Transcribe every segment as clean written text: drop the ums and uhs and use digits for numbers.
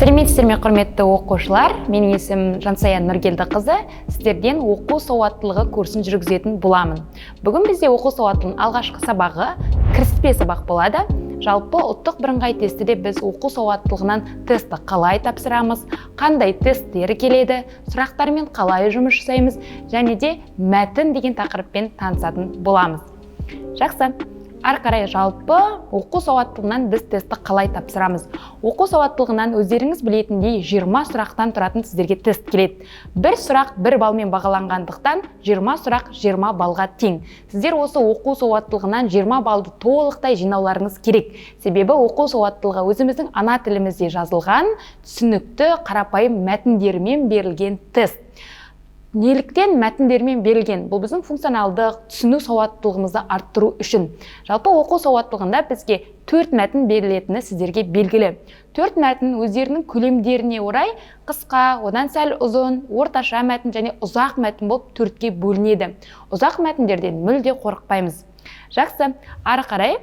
Сәлеметсіздер ме, құрметті оқушылар? Менің есімім Жансая Нұргелдіқызы. Сіздерден оқу сауаттылығы курсын жүргізетін боламын. Бүгін бізде оқу сауаттылығының алғашқы сабағы кіріспе сабақ болады. Жалпы ұлттық бірыңғай тестіде біз оқу сауаттылығынан тестті қалай тапсырамыз, қандай тесттер келеді, сұрақтармен қалай жұмыс жасаймыз, және де мәтін деген тақырыппен танысатын боламыз. Жақсы. Ары қарай жалпы оқу сауаттылығынан біз тестті қалай тапсырамыз. Оқу сауаттылығынан өздеріңіз білетіндей 20 сұрақтан тұратын сіздерге тест келеді. Бір сұрақ 1 балмен бағаланғандықтан 20 сұрақ 20 балға тең. Сіздер осы оқу сауаттылығынан 20 балды толықтай жинауларыңыз керек. Себебі оқу сауаттылығы өзіміздің ана тілімізде жазылған, түсінікті, қарапайым мәтіндермен берілген тест. Неліктен мәтіндермен берілген? Бұл біздің функционалдық түсіну сауаттылығымызды арттыру үшін. Жалпы оқу сауаттылығында бізге 4 мәтін берілетіні сіздерге белгілі. 4 мәтін өздерінің көлемдеріне орай қысқа, одан сәл ұзын, орташа мәтін және ұзақ мәтін болып 4-ке бөлінеді. Ұзақ мәтіндерден мүлде қорықпаймыз. Жақсы, ары қарай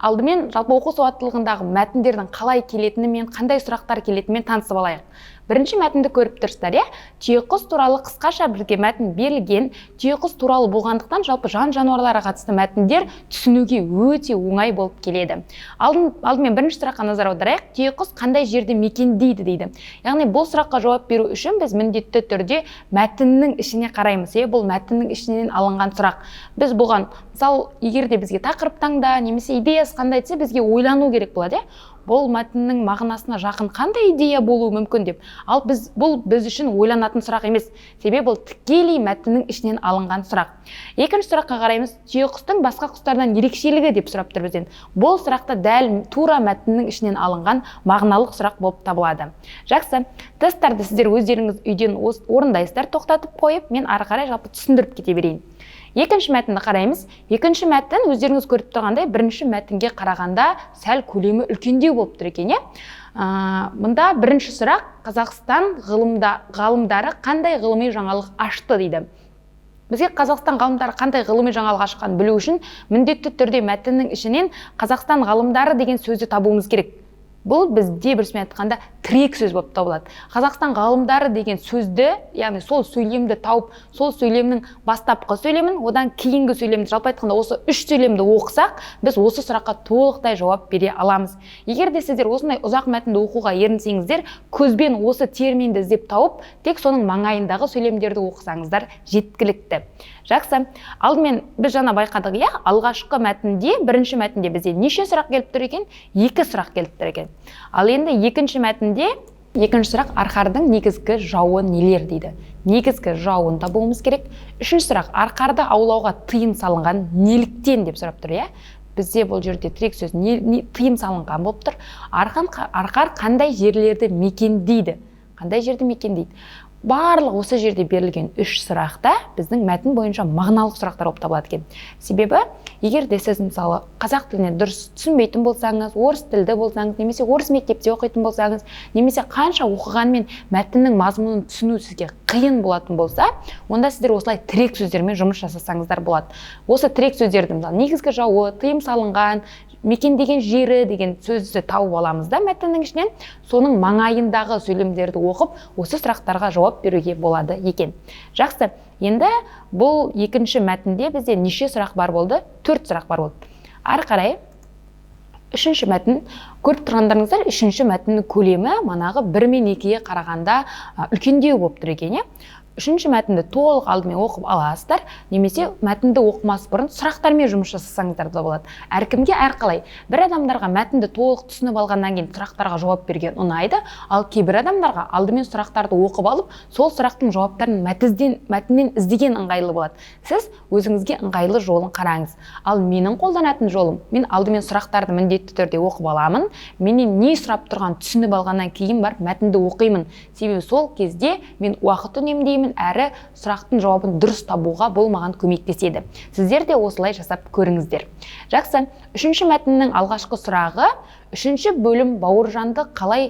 алдымен жалпы оқу сауаттылығындағы мәтіндердің қалай келетінімен, қандай сұрақтар келетінімен танысып алайық. Бірінші мәтінді көріп тұрсыздар, түйеқұс туралы қысқаша бірге мәтін берілген. Түйеқұс туралы болғандықтан жалпы жан-жануарларға қатысты мәтіндер түсінуге өте оңай болып келеді. Алдымен бірінші сұраққа назар аударайық. Түйеқұс қандай жерде мекендейді дейді. Яғни бұл сұраққа жауап беру үшін біз міндетті түрде мәтіннің ішіне қараймыз. Бұл мәтіннің ішінен алынған сұрақ. Біз бұған, мысалы, егер де бізге тақырып таңда немесе идеясы қандай айтса, бізге ойлану керек болады. Бұл мәтіннің мағынасына жақын қандай идея болуы мүмкін деп. Ал бұл біз үшін ойланатын сұрақ емес. Себебі бұл тікелей мәтіннің ішінен алынған сұрақ. Екінші сұраққа қараймыз. Түйеқұстың басқа құстардан ерекшелігі деп сұрап тұр бізден. Бұл сұрақта дәл тура мәтіннің ішінен алынған мағыналық сұрақ болып табылады. Жақсы, тесттарды сіздер өздеріңіз үйден орындайсыздар, тоқтатып қойып, мен ары қарай жалпы түсіндіріп кете берейін. Екінші мәтінді қараймыз. Екінші мәтін өздеріңіз көріп тұрғандай бірінші мәтінге қарағанда сәл көлемі үлкендеу болып тұр екен. Мұнда бірінші сұрақ: Қазақстан ғалымдары қандай ғылыми жаңалық ашты дейді. Бізге Қазақстан ғалымдары қандай ғылыми жаңалық ашқанын білу үшін міндетті түрде мәтіннің ішінен Қазақстан ғалымдары деген сөзді табуымыз керек. Бұл бізде бірісімен айтқанда тірек сөз болып табылады. Қазақстан ғалымдары деген сөзді, яғни сол сөйлемді тауып, сол сөйлемнің бастапқы сөйлемін, одан кейінгі сөйлемді, жалпы айтқанда осы 3 сөйлемді оқысақ, біз осы сұраққа толықтай жауап бере аламыз. Егер де сіздер осындай ұзақ мәтінді оқуға ерінсеңіздер, көзбен осы терминді іздеп тауып, тек соның маңайындағы сөйлемдерді оқысаңыздар жеткілікті. Жақсы, алдымен біз жаңа байқадық, алғашқы мәтінде, бірінші мәтінде бізде неше сұрақ келіп тұр екен? 2 сұрақ келіп тұр екен. Ал енді екінші мәтінде, екінші сұрақ: арқардың негізгі жауы нелер дейді. Негізгі жауын табуымыз керек. Үшінші сұрақ: арқарды аулауға тыйым салынған неліктен деп сұрап тұр, Бізде бұл жерде тірек сөз тыйым салынған болып тұр. Арқар қандай жерлерді мекендейді? Қандай жерді мекендейді? Барлық осы жерде берілген 3 сұрақта біздің мәтін бойынша мағыналық сұрақтар болып табылады екен. Себебі, егер де сіз мысалы қазақ тіліне дұрыс түсінбейтін болсаңыз, орыс тілді болсаңыз, немесе орыс мектепте оқитын болсаңыз, немесе қанша оқығанмен мәтіннің мазмұнын түсіну сізге қиын болатын болса, онда сіздер осылай тірек сөздермен жұмыс жасасаңыздар болады. Осы тірек сөздерді, мысалы, негізгі жауы, тыйым салынған, мекендеген жері деген сөзді тауып аламыз да мәтіннің ішінен, соның маңайындағы сөйлемдерді оқып, осы сұрақтарға жауап беруге болады екен. Жақсы, енді бұл екінші мәтінде бізде неше сұрақ бар болды? 4 сұрақ бар болды. Ары қарай үшінші мәтін көріп тұрғандарыңыздар, үшінші мәтіннің көлемі манағы 1 мен 2-ге қарағанда үлкендеу болып тұр екен. Үшінші мәтінді толық алдымен оқып аласыздар, немесе мәтінді оқымас бұрын сұрақтармен жұмыс жасасаңыздар да болады. Әркімге әрқалай. Бір адамдарға мәтінді толық түсініп алғаннан кейін сұрақтарға жауап берген ұнайды, ал кейбір адамдарға алдымен сұрақтарды оқып алып, сол сұрақтың жауаптарын мәтіннен іздеген ыңғайлы болады. Сіз өзіңізге ыңғайлы жолын қараңыз. Ал менің қолданатын жолым: мен алдымен сұрақтарды міндетті түрде оқып аламын, менен не сұрап тұрған түсініп алғаннан кейін барып мәтінді оқимын. Себебі сол кезде мен уақыт үнемдеймін, әрі сұрақтың жауабын дұрыс табуға бұл маған көмектеседі. Сіздер де осылай жасап көріңіздер. Жақсы, үшінші мәтіннің алғашқы сұрағы: үшінші бөлім Бауыржанды қалай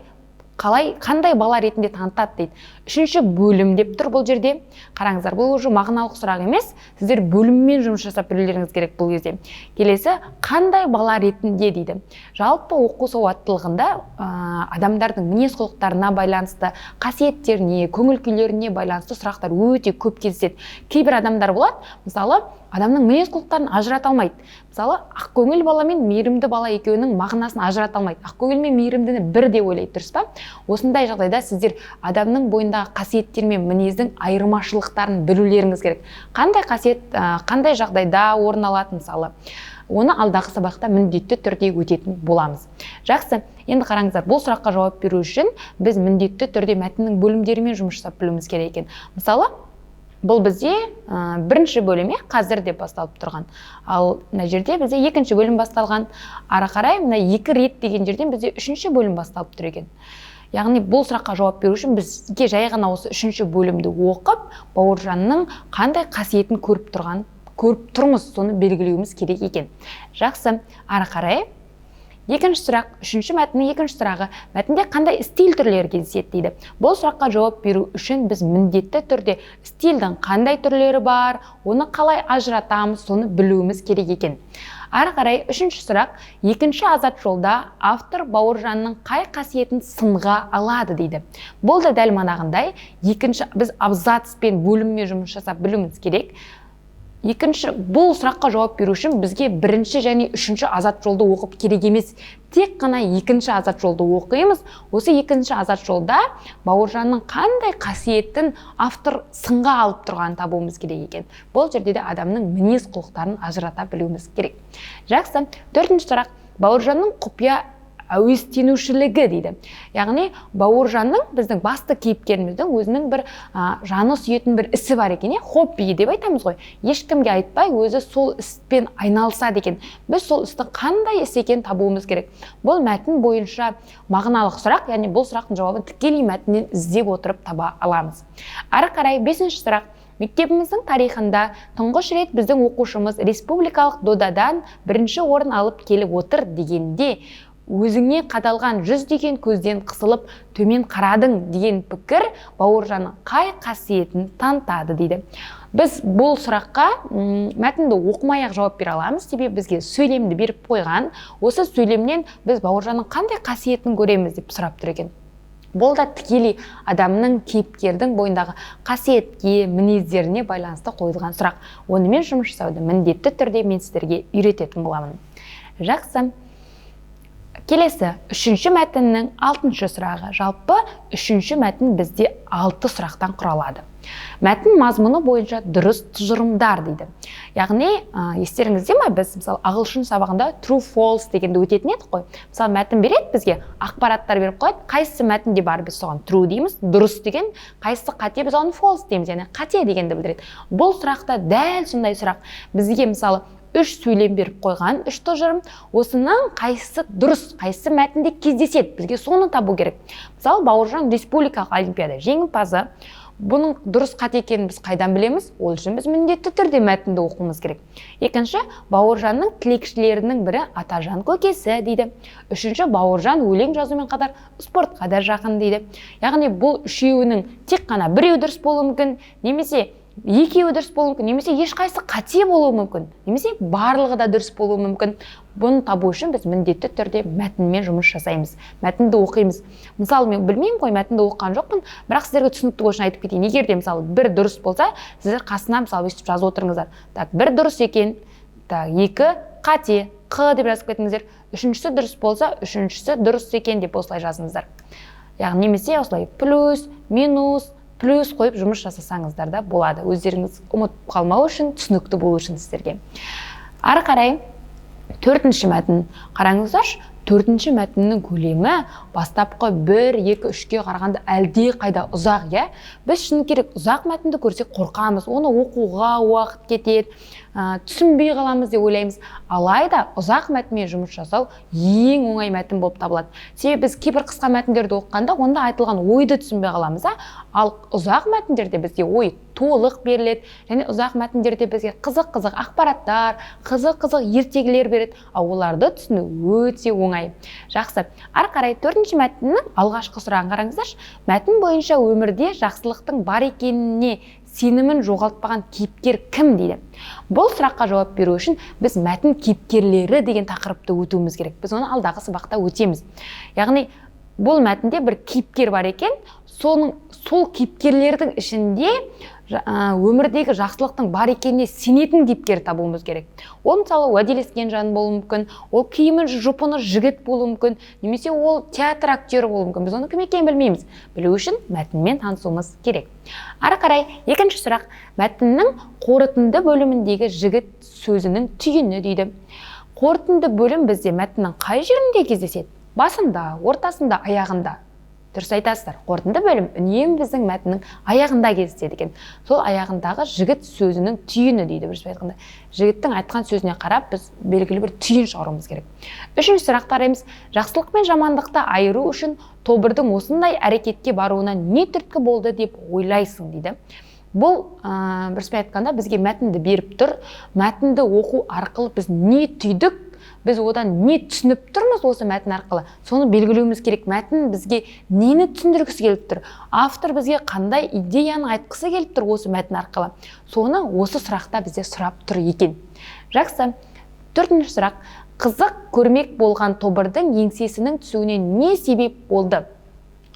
қандай бала ретінде танытады дейді. Үшінші бөлім деп тұр бұл жерде. Қараңыздар, бұл уже мағыналық сұрақ емес, сіздер бөліммен жұмыс жасап білулеріңіз керек бұл кезде. Келесі, қандай бала ретінде дейді. Жалпы оқу сауаттылығында адамдардың мінез құлықтарына байланысты, қасиеттеріне, көңіл күйлеріне байланысты сұрақтар өте көп кездеседі. Кейбір адамдар болады, мысалы, адамның мінез құлықтарын ажырата алмайды. Мысалы, ақкөңіл бала мен мейірімді бала екеуінің мағынасын ажырата алмайды. Ақкөңіл мен мейірімдіні бірдей ойлайды, дұрыс па? Осындай жағдайда сіздер адамның бойындағы қасиеттер мен мінездің айырмашылықтарын білулеріңіз керек. Қандай қасиет, қандай жағдайда орын алады, мысалы, оны алдағы сабақта міндетті түрде өтетін боламыз. Жақсы, енді қараңыздар, бұл сұраққа жауап беру үшін біз міндетті түрде мәтіннің бөлімдерімен жұмыс жасап білуіміз керек екен. Мысалы, бұл бізде бірінші бөлім қазір деп басталып тұрған. Ал мына жерде бізде екінші бөлім басталған. Ары қарай мына 2 рет деген жерден бізде үшінші бөлім басталып тұр екен. Яғни бұл сұраққа жауап беру үшін бізге жай ғана осы үшінші бөлімді оқып, Бауыржанның қандай қасиетін көріп тұрмыз, соны белгілеуіміз керек екен. Жақсы, ары қарай. Екінші сұрақ, үшінші мәтіннің екінші сұрағы, мәтінде қандай стиль түрлері кездеседі дейді. Бұл сұраққа жауап беру үшін біз міндетті түрде стильдің қандай түрлері бар, оны қалай ажыратамыз, соны білуіміз керек екен. Ары қарай, үшінші сұрақ, екінші азат жолда автор Бауыржанның қай қасиетін сынға алады дейді. Бұл да дәл манағындай, біз абзацпен бөліммен жұмыс жасап білуіміз керек. Екінші, бұл сұраққа жауап беру үшін бізге бірінші және үшінші азат жолды оқып керек емес. Тек қана екінші азат жолды оқимыз. Осы екінші азат жолда Бауыржанның қандай қасиетін автор сынға алып тұрғанын табуымыз керек екен. Бұл жерде де адамның мінез құлықтарын ажырата білуіміз керек. Жақсы, төртінші сұрақ, Бауыржанның құпия әуестенушілігі дейді. Яғни Бауыржанның, біздің басты кейіпкеріміздің өзінің бір жаны сүйетін бір ісі бар екен, хобби деп айтамыз ғой. Ешкімге айтпай өзі сол іспен айналысады екен. Біз сол істің қандай іс екенін табуымыз керек. Бұл мәтін бойынша мағыналық сұрақ, яғни бұл сұрақтың жауабын тікелей мәтіннен іздеп отырып таба аламыз. Ары қарай, бесінші сұрақ. Мектебіміздің тарихында тұңғыш рет біздің оқушымыз республикалық додадан бірінші орын алып келіп отыр дегенде, өзіңе қадалған 100 деген көзден қысылып төмен қарадың деген пікір Бауыржанның қай қасиетін танытады дейді. Біз бұл сұраққа мәтінді оқымай-ақ жауап бере аламыз, себебі бізге сөйлемді беріп қойған. Осы сөйлемнен біз Бауыржанның қандай қасиетін көреміз деп сұрап тұр екен. Бұл да тікелей адамның, кейіпкердің бойындағы қасиетке, мінездеріне байланысты қойылған сұрақ. Онымен жұмыс жасауды міндетті түрде мен сіздерге үйрететін боламын. Жақсы. Келесі, үшінші мәтіннің 6-шы сұрағы. Жалпы үшінші мәтін бізде 6 сұрақтан құралады. Мәтін мазмұны бойынша дұрыс тұжырымдар дейді. Яғни, естеріңізде ме, біз мысалы ағылшын сабағында true false дегенді өтетін едік қой. Мысалы мәтін береді бізге, ақпараттар беріп қойды. Қайсысы мәтінде бар, біз соған true дейміз, дұрыс деген, қайсысы қате, біз оған false дейміз, яғни қате дегенді білдіреді. Бұл сұрақта дәл сондай сұрақ. Бізге мысалы 3 сөйлем беріп қойған, 3 тұжырым, осының қайсысы дұрыс, қайсысы мәтінде кездеседі, бізге соны табу керек. Мысалы, Бауыржан республикалық олимпиада жеңімпазы. Бұның дұрыс қате екенін біз қайдан білеміз? Ол үшін біз міндетті түрде мәтінді оқуымыз керек. Екінші, Бауыржанның тілекшілерінің бірі Атажан көкесі дейді. Үшінші, Бауыржан өлең жазумен қатар спортқа да жақын дейді. Яғни бұл үшеуінің тек қана біреу дұрыс болуы мүмкін, немесе екеуі дұрыс болуы мүмкін, немесе ешқайсысы қате болуы мүмкін, немесе барлығы да дұрыс болуы мүмкін. Бұны табу үшін біз міндетті түрде мәтінмен жұмыс жасаймыз, мәтінді оқимыз. Мысалы, мен білмеймін ғой, мәтінді оқыған жоқпын, бірақ сіздерге түсінікті болсын айтып кетейін. Егер де мысалы бір дұрыс болса, сіздер қасына мысалы өстіп жазып отырыңыздар. Так, бір дұрыс екен, так, екі қате, қ деп жазып кетіңіздер. Үшіншісі дұрыс болса, үшіншісі дұрыс екен деп осылай жазыңыздар. Яғни немесе осылай плюс, минус, плюс қойып жұмыс жасасаңыздар да болады. Өздеріңіз ұмытып қалмау үшін, түсінікті болу үшін сіздерге. Ары қарай, 4-ші мәтін. Қараңыздаршы, 4-ші мәтіннің көлемі бастапқы 1, 2, 3-ке қарағанда әлде қайда ұзақ, иә? Біз шыны керек ұзақ мәтінді көрсек қорқамыз, оны оқуға уақыт кетеді, түсінбей қаламыз деп ойлаймыз. Алайда ұзақ мәтінмен жұмыс жасау ең оңай мәтін болып табылады. Себебі біз кейбір қысқа мәтіндерді оқығанда онда айтылған ойды түсінбей қаламыз, ал ұзақ мәтіндерде бізге ой толық беріледі, және ұзақ мәтіндерде бізге қызық ақпараттар, қызық ертегілер береді, ал оларды түсіну өте оңай. оңай. Жақсы. Ары қарай 4-ші мәтіннің алғашқы сұрағын қараңыздаршы. Мәтін бойынша өмірде жақсылықтың бар екеніне сенімін жоғалтпаған кейіпкер кім дейді. Бұл сұраққа жауап беру үшін біз мәтін кейіпкерлері деген тақырыпты өтуіміз керек. Біз оны алдағы сабақта өтеміз. Яғни бұл мәтінде бір кейіпкер бар екен, сол кейіпкерлердің ішінде өмірдегі жақсылықтың бар екеніне сенетін кейіпкер табуымыз керек. Ол мысалы уәделескен жан болуы мүмкін, ол киімі жұпыны жігіт болуы мүмкін, немесе ол театр актері болуы мүмкін. Біз оны кім екенін білмейміз. Білу үшін мәтінмен танысуымыз керек. Ары қарай, екінші сұрақ, мәтіннің қорытынды бөліміндегі жігіт сөзінің түйіні дейді. Қорытынды бөлім бізде мәтіннің қай жерінде кездеседі? Басында, ортасында, аяғында? Дұрыс айтасыздар. Қорытынды бөлім үнемі біздің мәтіннің аяғында кездеседі екен. Сол аяғындағы жігіт сөзінің түйіні дейді. Бірінші айтқанда, жігіттің айтқан сөзіне қарап біз белгілі бір түйін шығаруымыз керек. Үшінші сұрақты қараймыз. Жақсылық пен жамандықты айыру үшін тобырдың осындай әрекетке баруына не түрткі болды деп ойлайсың дейді. Бұл бірінші айтқанда бізге мәтінді беріп тұр. Мәтінді оқу арқылы біз не түйдік, біз одан не түсініп тұрмыз осы мәтін арқылы, соны белгілеуіміз керек. Мәтін бізге нені түсіндіргісі келіп тұр, автор бізге қандай идеяны айтқысы келіп тұр осы мәтін арқылы, соны осы сұрақта бізде сұрап тұр екен. Жақсы. 4-ші сұрақ. Қызық көрмек болған тобырдың еңсесінің түсуіне не себеп болды?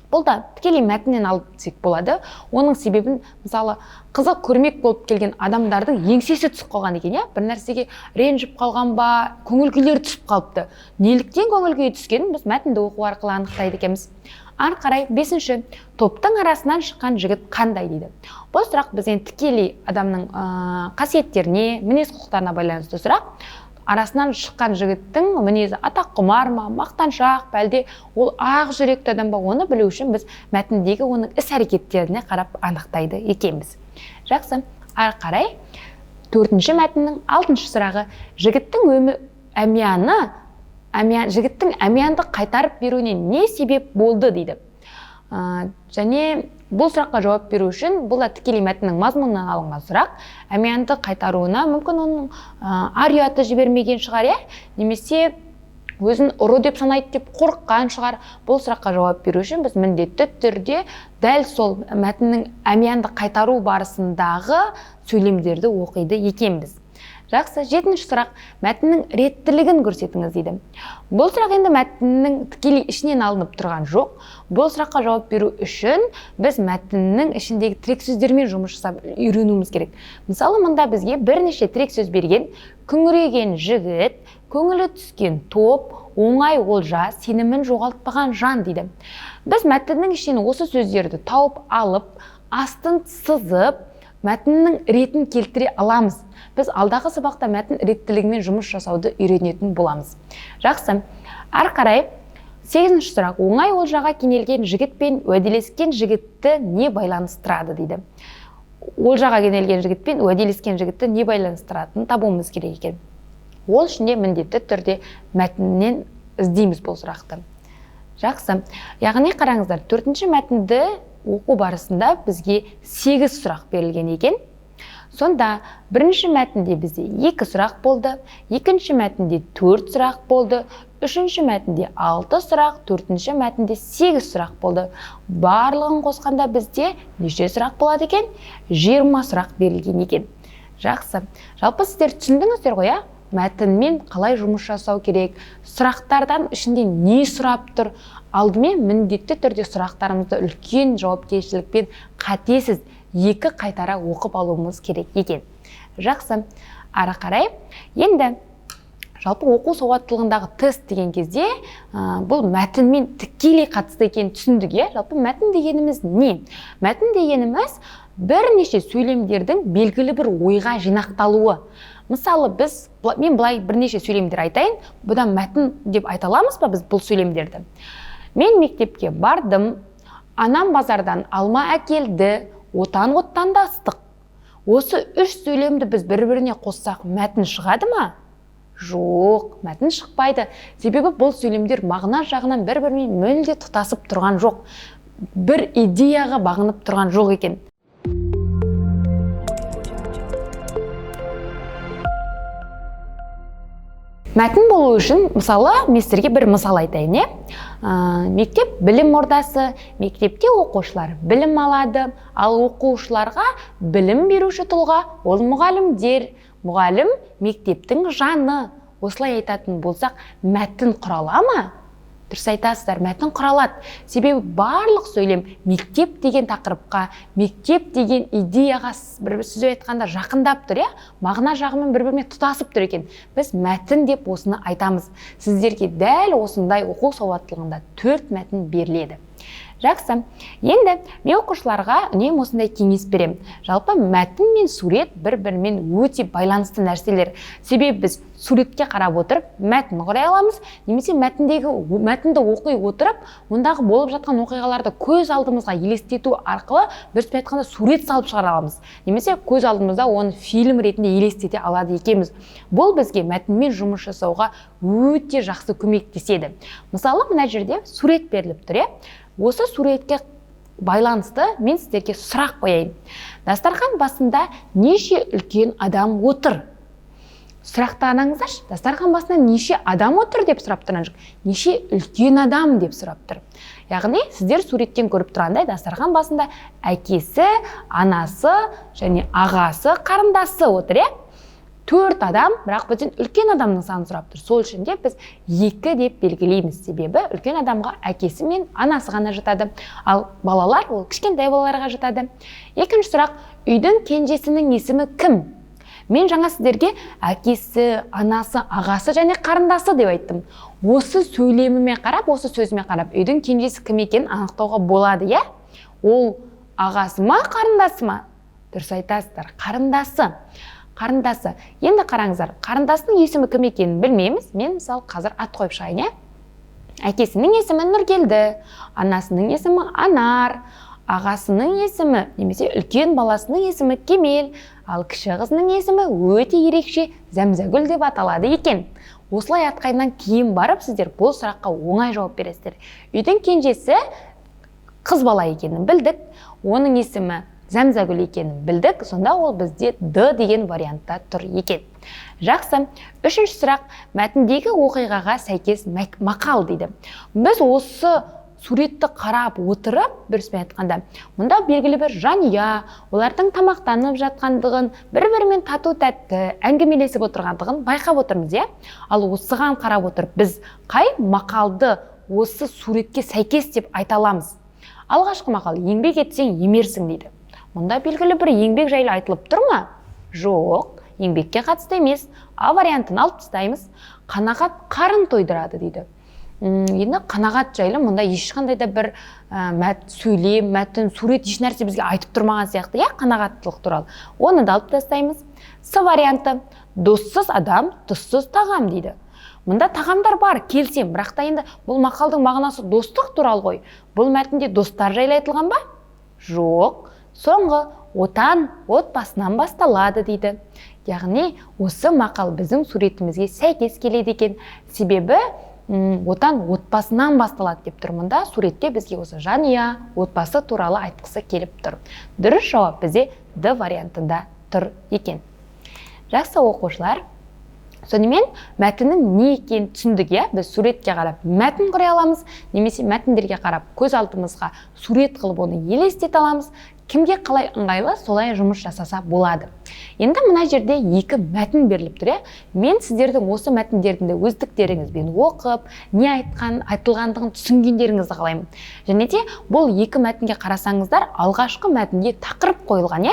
Бұл да тікелей мәтіннен алып түсек болады. Оның себебін, мысалы, қызық көрмек болып келген адамдардың еңсесі түсіп қалған екен, бір нәрсеге ренжіп қалған ба, көңіл күйлері түсіп қалыпты. Неліктен көңіл күйі түскенін біз мәтінді оқу арқылы анықтайды екенбіз. Ары қарай, 5-ші, топтың арасынан шыққан жігіт қандай дейді. Бұл сұрақ бізден тікелей адамның қасиеттеріне, мінез құлықтарына байланысты сұрақ. Арасынан шыққан жігіттің мінезі атақ құмар ма, мақтаншақ, әлде ол ақ жүректі адам ба, оны білу үшін біз мәтіндегі оның іс-әрекеттеріне қарап анықтайды екенбіз. Жақсы. Ары қарай, 4-ші мәтіннің 6-шы сұрағы. Жігіттің әмиянды қайтарып беруіне не себеп болды дейді. Және бұл сұраққа жауап беру үшін, бұл да тікелей мәтіннің мазмұнынан алынған сұрақ. Әмиянды қайтаруына мүмкін оның ар-ұяты жібермеген шығар, немесе өзін ұры деп санайды деп қорыққан шығар. Бұл сұраққа жауап беру үшін біз міндетті түрде дәл сол мәтіннің әмиянды қайтару барысындағы сөйлемдерді оқиды екенбіз. Жақсы. 7-ші сұрақ. Мәтіннің реттілігін көрсетіңіз дейді. Бұл сұрақ енді мәтіннің тікелей ішінен алынып тұрған жоқ. Бұл сұраққа жауап беру үшін біз мәтіннің ішіндегі тірек сөздермен жұмыс жасап үйренуіміз керек. Мысалы, мұнда бізге бірнеше тірек сөз берген: күңіреген жігіт, көңілі түскен топ, оңай олжа, сенімін жоғалтпаған жан дейді. Біз мәтіннің ішінен осы сөздерді тауып алып, астын сызып, мәтіннің ретін келтіре аламыз. Біз алдағы сабақта мәтін реттілігімен жұмыс жасауды үйренетін боламыз. Жақсы. Ары қарай, 8-ші сұрақ. Оңай олжаға кенелген жігіт пен уәделескен жігітті не байланыстырады дейді. Олжаға кенелген жігіт пен уәделескен жігітті не байланыстыратынын табуымыз керек екен. Ол үшін де міндетті түрде мәтіннен іздейміз бұл сұрақты. Жақсы. Яғни қараңыздар, 4-ші мәтінді оқу барысында бізге 8 сұрақ берілген екен. Сонда бірінші мәтінде бізде 2 сұрақ болды, екінші мәтінде 4 сұрақ болды, үшінші мәтінде 6 сұрақ, 4-ші мәтінде 8 сұрақ болды. Барлығын қосқанда бізде неше сұрақ болады екен? 20 сұрақ берілген екен. Жақсы. Жалпы сіздер түсіндіңіздер ғой, мәтінмен қалай жұмыс жасау керек, сұрақтардан ішінде не сұрап тұр? Алдымен міндетті түрде сұрақтарымызды үлкен жауапкершілікпен қатесіз 2 қайтара оқып алуымыз керек екен. Жақсы. Ары қарай, енді жалпы оқу сауаттылығындағы тест деген кезде бұл мәтінмен тікелей қатысты екенін түсіндік. Жалпы мәтін дегеніміз не? Мәтін дегеніміз бірнеше сөйлемдердің белгілі бір ойға жинақталуы. Мысалы, мен былай бірнеше сөйлемдер айтайын, бұдан мәтін деп айта аламыз ба біз бұл сөйлемдерді? Мен мектепке бардым, анам базардан алма әкелді, отан оттан да ыстық. Осы 3 сөйлемді біз бір-біріне қоссақ, мәтін шығады ма? Жоқ, мәтін шықпайды. Себебі бұл сөйлемдер мағына жағынан бір-бірімен мүлде тұтасып тұрған жоқ. Бір идеяға бағынып тұрған жоқ екен. Мәтін болу үшін, мысалы, мен сіздерге бір мысал айтайын, мектеп білім ордасы, мектепте оқушылар білім алады, ал оқушыларға білім беруші тұлға ол мұғалімдер. Мұғалім мектептің жаны. Осылай айтатын болсақ, мәтін құрала ма? Дұрыс айтасыздар, мәтін құралады. Себебі барлық сөйлем мектеп деген тақырыпқа, мектеп деген идеяға бір сөз айтқанда жақындап тұр, мағына жағымен бір-біріне тұтасып тұр екен. Біз мәтін деп осыны айтамыз. Сіздерге дәл осындай оқу сауаттылығында 4 мәтін беріледі. Жақсы. Енді мен оқушыларға үнемі осындай кеңес беремін. Жалпы мәтін мен сурет бір-бірімен өте байланысты нәрселер. Себебі біз суретке қарап отырып мәтін құрай аламыз, немесе мәтінді оқи отырып, ондағы болып жатқан оқиғаларды көз алдымызға елестету арқылы бір айтқанда сурет салып шығара аламыз. Немесе көз алдымызда оны фильм ретінде елестете алады екенбіз. Бұл бізге мәтінмен жұмыс жасауға өте жақсы көмектеседі. Мысалы, мына жерде сурет беріліп тұр, Осы суретке байланысты мен сіздерге сұрақ қояйын. Дастархан басында неше үлкен адам отыр? Сұрақтарыңыздаршы, дастархан басында неше адам отыр деп сұрап тұрған жоқ. Неше үлкен адам деп сұрап тұр. Яғни, сіздер суреттен көріп тұрғандай, дастархан басында әкесі, анасы және ағасы, қарындасы отыр, 4 адам, бірақ бізден үлкен адамның санын сұрап тұр. Сол үшін де біз 2 деп белгілейміз, себебі үлкен адамға әкесі мен анасы ғана жатады. Ал балалар, ол кішкентай балаларға жатады. Екінші сұрақ, үйдің кенжесінің есімі кім? Мен жаңа сіздерге әкесі, анасы, ағасы және қарындасы деп айттым. Осы сөйлеміме қарап, осы сөзіме қарап, үйдің кенжесі кім екенін анықтауға болады, Ол ағасы ма, қарындасы ма? Дұрыс айтасыздар, қарындасы. Енді қараңыздар, қарындасының есімі кім екенін білмейміз. Мен мысалы қазір ат қойып шығайын, Әкесінің есімі Нұргелді, анасының есімі Анар, ағасының есімі, немесе үлкен баласының есімі Кемел, ал кіші қызының есімі өте ерекше Зәмзәгүл деп аталады екен. Осылай атқаннан кейін барып сіздер бұл сұраққа оңай жауап бересіздер. Үйдің кенжесі қыз бала екенін білдік, оның есімі Зәмзәгүл екенін білдік, сонда ол бізде Д деген вариантта тұр екен. Жақсы. Үшінші сұрақ, мәтіндегі оқиғаға сәйкес мақал дейді. Біз осы суретті қарап отырып, біріспен айтқанда, мұнда белгілі бір жанұя, олардың тамақтанып жатқандығын, бір-бірімен тату-тәтті әңгімелесіп отырғандығын байқап отырмыз, Ал осыған қарап отырып, біз қай мақалды осы суретке сәйкес деп айта аламыз? Алғашқы мақал, еңбек етсең емерсің дейді. Мұнда белгілі бір еңбек жайлы айтылып тұр ма? Жоқ, еңбекке қатысты емес. А вариантын алып тастаймыз. Қанағат қарын тойдырады дейді. Енді қанағат жайлы мұнда ешқандай да бір сөйлем, мәтін, сурет еш нәрсе бізге айтып тұрмаған сияқты, қанағаттылық туралы. Оны да алып тастаймыз. С варианты, доссыз адам, тұзсыз тағам дейді. Мұнда тағамдар бар, келсем, бірақ та енді бұл мақалдың мағынасы достық туралы ғой. Бұл мәтінде достар жайлы айтылған ба? Жоқ. Соңғы, отан отбасынан басталады дейді. Яғни, осы мақал біздің суретімізге сәйкес келеді екен. Себебі, отан отбасынан басталады деп тұр. Мұнда суретте бізге осы жанұя, отбасы туралы айтқысы келіп тұр. Дұрыс жауап бізде Д вариантында тұр екен. Жақсы оқушылар, сонымен мәтіннің не екенін түсіндік, біз суретке қарап мәтін құра аламыз, немесе мәтіндерге қарап көз алдымызға сурет қылып оны елестете аламыз. Кімге қалай ыңғайлы, солай жұмыс жасаса болады. Енді мына жерде 2 мәтін беріліп тұр, Мен сіздердің осы мәтіндерді өздіктеріңізбен оқып, не айтылғандығын түсінгендеріңізді қалаймын. Және де бұл 2 мәтінге қарасаңыздар, алғашқы мәтінде тақырып қойылған,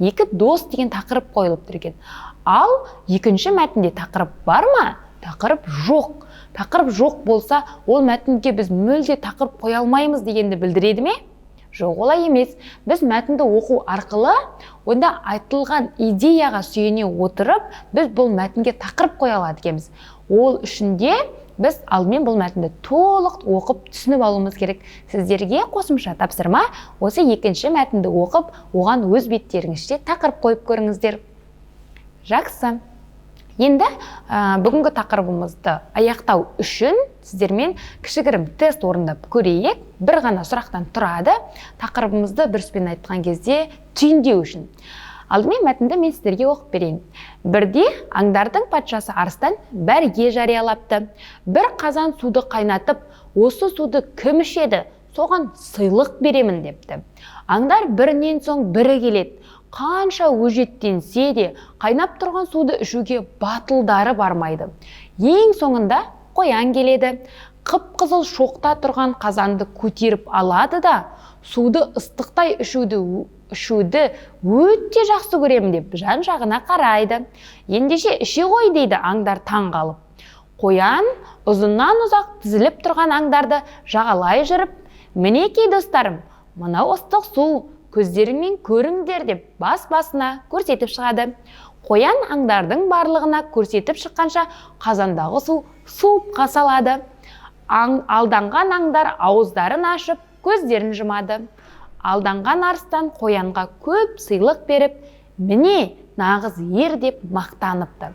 2 дос деген тақырып қойылып тұр екен. Ал екінші мәтінде тақырып бар ма? Тақырып жоқ. Тақырып жоқ болса, ол мәтінге біз мүлде тақырып қоя алмаймыз дегенді білдіреді ме? Жоқ, олай емес. Біз мәтінді оқу арқылы, онда айтылған идеяға сүйене отырып, біз бұл мәтінге тақырып қоя алады екенбіз. Ол үшін де біз алдымен бұл мәтінді толық оқып түсініп алуымыз керек. Сіздерге қосымша тапсырма, осы екінші мәтінді оқып, оған өз беттеріңізше тақырып қойып көріңіздер. Жақсы. Енді бүгінгі тақырыбымызды аяқтау үшін сіздермен кішігірім тест орындап көрейік. Бір ғана сұрақтан тұрады. Тақырыбымызды біріспен айтқан кезде түйіндеу үшін. Алдымен мәтінді мен сіздерге оқып берейін. Бірде аңдардың патшасы арыстан бәрге жариялапты. Бір қазан суды қайнатып, осы суды кім ішеді, соған сыйлық беремін депті. Аңдар бірінен соң бірі келеді. Қанша өжеттенсе де, қайнап тұрған суды ішуге батылдары бармайды. Ең соңында қоян келеді. Қып-қызыл шоқта тұрған қазанды көтеріп алады да, суды ыстықтай ішуді өте жақсы көремін деп жан-жағына қарайды. Ендеше іше ғой дейді аңдар таң қалып. Қоян ұзыннан ұзақ тізіліп тұрған аңдарды жағалай жүріп, мінекей достарым, мынау ыстық су, көздеріңмен көріңдер деп бас-басына көрсетіп шығады. Қоян аңдардың барлығына көрсетіп шыққанша қазандағы су суыпқа салады. Алданған аңдар ауыздарын ашып, көздерін жұмады. Алданған арыстан қоянға көп сыйлық беріп, міне нағыз ер деп мақтаныпты.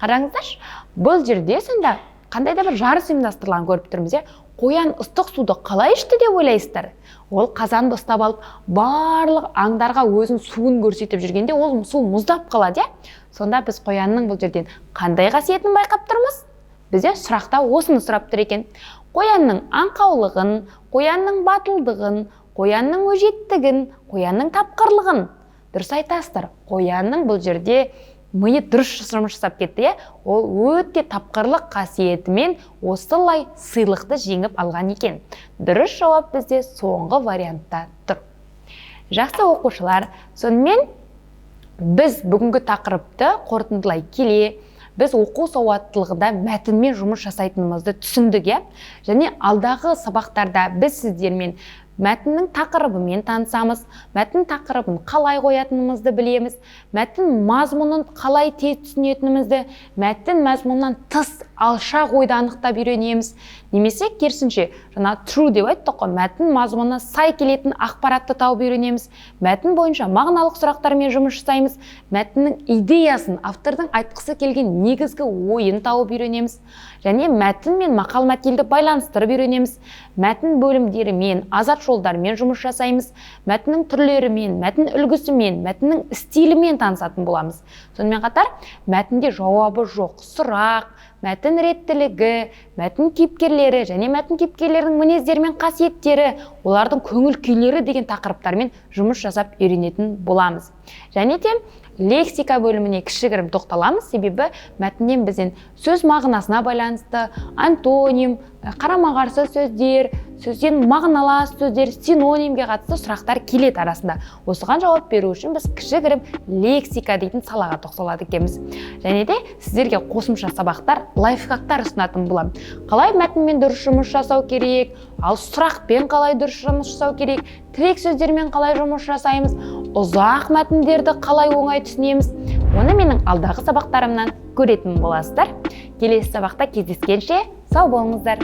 Қараңыздар, бұл жерде сонда қандай да бір жарыс ұйымдастырылған көріп тұрмыз. Қоян ыстық суды қалай ішті деп ойлайсыздар? Ол қазанды ұстап алып, барлық аңдарға өзін суын көрсетіп жүргенде, ол су мұздап қалады. Сонда біз қоянның бұл жерден қандай қасиетін байқап тұрмыз? Бізде сұрақта осыны сұрап тұр екен. Қоянның аңқаулығын, қоянның батылдығын, қоянның өжеттігін, қоянның тапқырлығын. Дұрыс айтасыздар. Қоянның бұл жерде миы дұрыс жұмыс жасап кетті. Ол өте тапқырлық қасиетімен осылай сыйлықты жеңіп алған екен. Дұрыс жауап бізде соңғы вариантта тұр. Жақсы оқушылар, сонымен біз бүгінгі тақырыпты қорытындылай келе, біз оқу сауаттылығында мәтінмен жұмыс жасайтынымызды түсіндік. Және алдағы сабақтарда біз сіздермен мәтіннің тақырыбымен танысамыз, мәтін тақырыбын қалай қоятынымызды білеміз, мәтін мазмұнын қалай тез түсінетінімізді, мәтін мазмұнынан тыс алшақ ойды анықтап үйренеміз. Немесе керісінше, жаңа true деп айттық қой, мәтін мазмұнына сай келетін ақпаратты тауып үйренеміз. Мәтін бойынша мағыналық сұрақтармен жұмыс жасаймыз. Мәтіннің идеясын, автордың айтқысы келген негізгі ойын тауып үйренеміз. Және мәтін мен мақал-мәтелді байланыстырып үйренеміз. Мәтін бөлімдерімен, азат жолдармен жұмыс жасаймыз. Мәтіннің түрлерімен, мәтін үлгісімен, мәтіннің стилімен танысатын боламыз. Сонымен қатар, мәтінде жауабы жоқ сұрақ, мәтін реттілігі, мәтін кейіпкерлері және мәтін кейіпкерлерінің мінездері мен қасиеттері, олардың көңіл күйлері деген тақырыптармен жұмыс жасап үйренетін боламыз. Және де лексика бөліміне кішігірім тоқталамыз, себебі мәтіннен бізден сөз мағынасына байланысты антоним, қарама-қарсы сөздер, сөзден мағыналас сөздер, синонимге қатысты сұрақтар келеді арасында. Осыған жауап беру үшін біз кішігірім лексика дейтін салаға тоқталады екенбіз. Және де сіздерге қосымша сабақтар, лайфхактар ұсынатын боламын. Қалай мәтінмен дұрыс жұмыс жасау керек, ал сұрақпен қалай дұрыс жұмыс жасау керек, тірек сөздермен қалай жұмыс жасаймыз, ұзақ мәтіндерді қалай оңай түсінеміз, оны менің алдағы сабақтарымнан көретін боласыздар. Келесі сабақта кездескенше сау болыңыздар.